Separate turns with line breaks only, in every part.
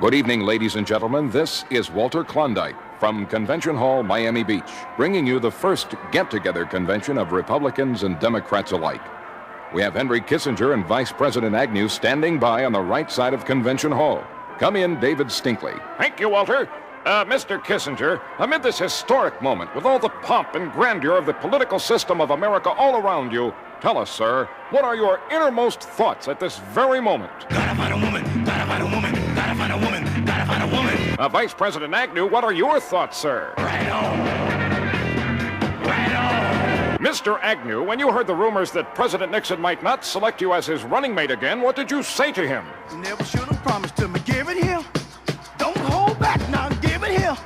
Good evening, ladies and gentlemen. This is Walter Klondike from Convention Hall, Miami Beach, bringing you the first get-together convention of Republicans and Democrats alike. We have Henry Kissinger and Vice President Agnew standing by on the right side of Convention Hall. Come in, David Stinkley.
Thank you, Walter. Mr. Kissinger, amid this historic moment, with all the pomp and grandeur of the political system of America all around you, tell us, sir, what are your innermost thoughts at this very moment?
Gotta find a woman, gotta find a woman, gotta find a woman, gotta find a woman.
Vice President Agnew, what are your thoughts, sir?
Right on. Right on.
Mr. Agnew, when you heard the rumors that President Nixon might not select you as his running mate again, what did you say to him?
You never should have promised to me. Give it here. Don't hold back now. Give it here.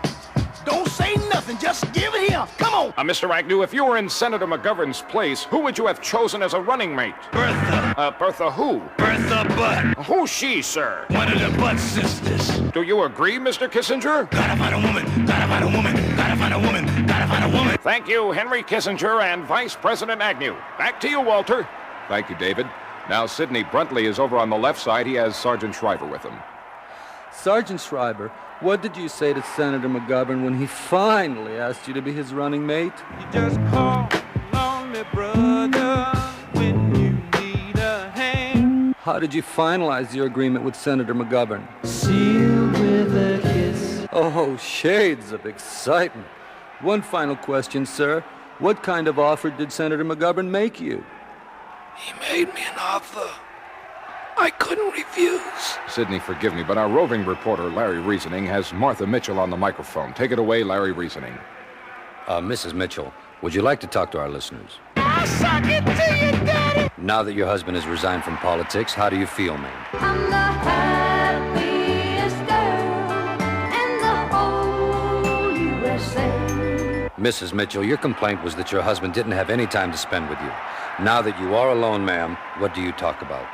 Don't say nothing. Just give it here. Come on.
Mr. Agnew, if you were in Senator McGovern's place, who would you have chosen as a running mate?
Bertha.
Bertha who?
Bertha Butt.
Who's she, sir?
One of the Butt sisters.
Do you agree, Mr. Kissinger?
Gotta find a woman, gotta find a woman, gotta find a woman, gotta find a woman.
Thank you, Henry Kissinger and Vice President Agnew. Back to you, Walter.
Thank you, David. Now, Sidney Bruntley is over on the left side. He has Sergeant Shriver with him.
Sergeant Shriver, what did you say to Senator McGovern when he finally asked you to be his running mate?
You just call on me, brother, when you need a hand.
How did you finalize your agreement with Senator McGovern?
Sealed with a kiss.
Oh, shades of excitement. One final question, sir. What kind of offer did Senator McGovern make you?
He made me an offer I couldn't refuse.
Sidney, forgive me, but our roving reporter, Larry Reasoning, has Martha Mitchell on the microphone. Take it away, Larry Reasoning.
Mrs. Mitchell, would you like to talk to our listeners?
I'll suck it to you, Daddy.
Now that your husband has resigned from politics, how do you feel, ma'am?
I'm the happiest girl in the whole USA.
Mrs. Mitchell, your complaint was that your husband didn't have any time to spend with you. Now that you are alone, ma'am, what do you talk about?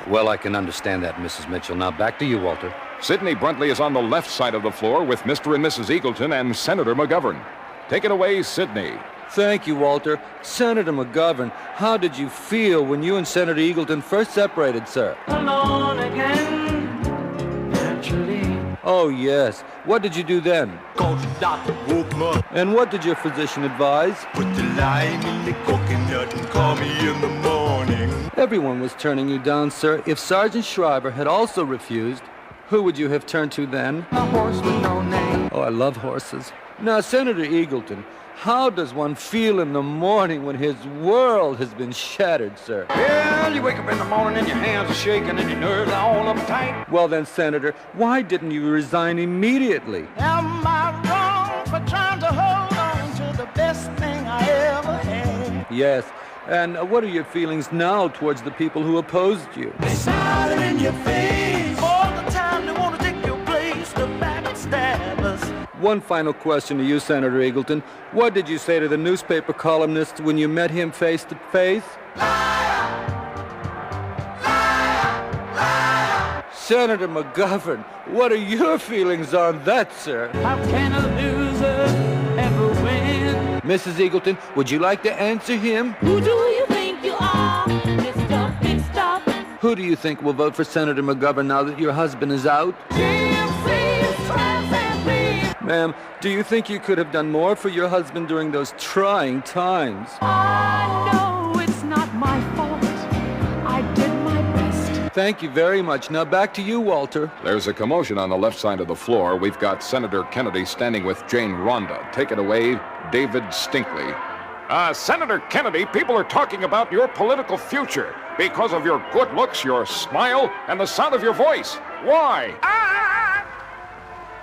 Well, I can understand that, Mrs. Mitchell. Now back to you, Walter.
Sidney Bruntley is on the left side of the floor with Mr. and Mrs. Eagleton and Senator McGovern. Take it away, Sidney.
Thank you, Walter. Senator McGovern, how did you feel when you and Senator Eagleton first separated, sir?
Alone again, naturally.
Oh, yes. What did you do then?
Called the doctor, woke him up.
And what did your physician advise?
Put the lime in the coconut and call me in the morning.
Everyone was turning you down, sir. If Sergeant Shriver had also refused, who would you have turned to then?
A horse with no name.
Oh, I love horses. Now, Senator Eagleton, how does one feel in the morning when his world has been shattered, sir?
Well, you wake up in the morning and your hands are shaking and your nerves are all uptight.
Well then, Senator, why didn't you resign immediately?
Am I wrong for trying to hold on to the best thing I ever had?
Yes. And what are your feelings now towards the people who opposed you?
They smile in your face all the time. They want to take your place, the backstabbers.
One final question to you, Senator Eagleton. What did you say to the newspaper columnist when you met him face to face?
Liar! Liar! Liar!
Senator McGovern, what are your feelings on that, sir?
How can a loser ever win?
Mrs. Eagleton, would you like to answer him?
Who do you think you are, Mr. Big Stuff?
Who do you think will vote for Senator McGovern now that your husband is out? Ma'am, do you think you could have done more for your husband during those trying times?
I know it's not my fault. I did my best.
Thank you very much. Now back to you, Walter.
There's a commotion on the left side of the floor. We've got Senator Kennedy standing with Jane Rhonda. Take it away, David Stinkley.
Senator Kennedy, people are talking about your political future because of your good looks, your smile, and the sound of your voice. Why?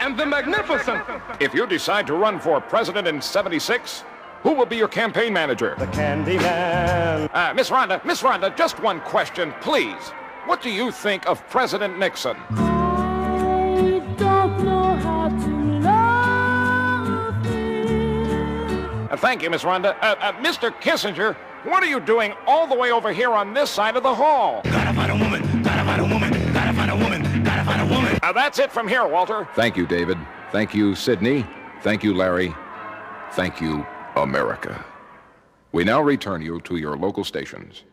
And the magnificent.
If you decide to run for president in '76, who will be your campaign manager?
The Candyman.
Miss Rhonda, just one question, please. What do you think of President Nixon?
I don't know how to love him.
Thank you, Miss Rhonda. Mr. Kissinger, what are you doing all the way over here on this side of the hall?
Gotta find a woman, gotta find a woman, gotta find a woman, gotta find a woman.
That's it from here, Walter.
Thank you, David. Thank you, Sidney. Thank you, Larry. Thank you, America. We now return you to your local stations.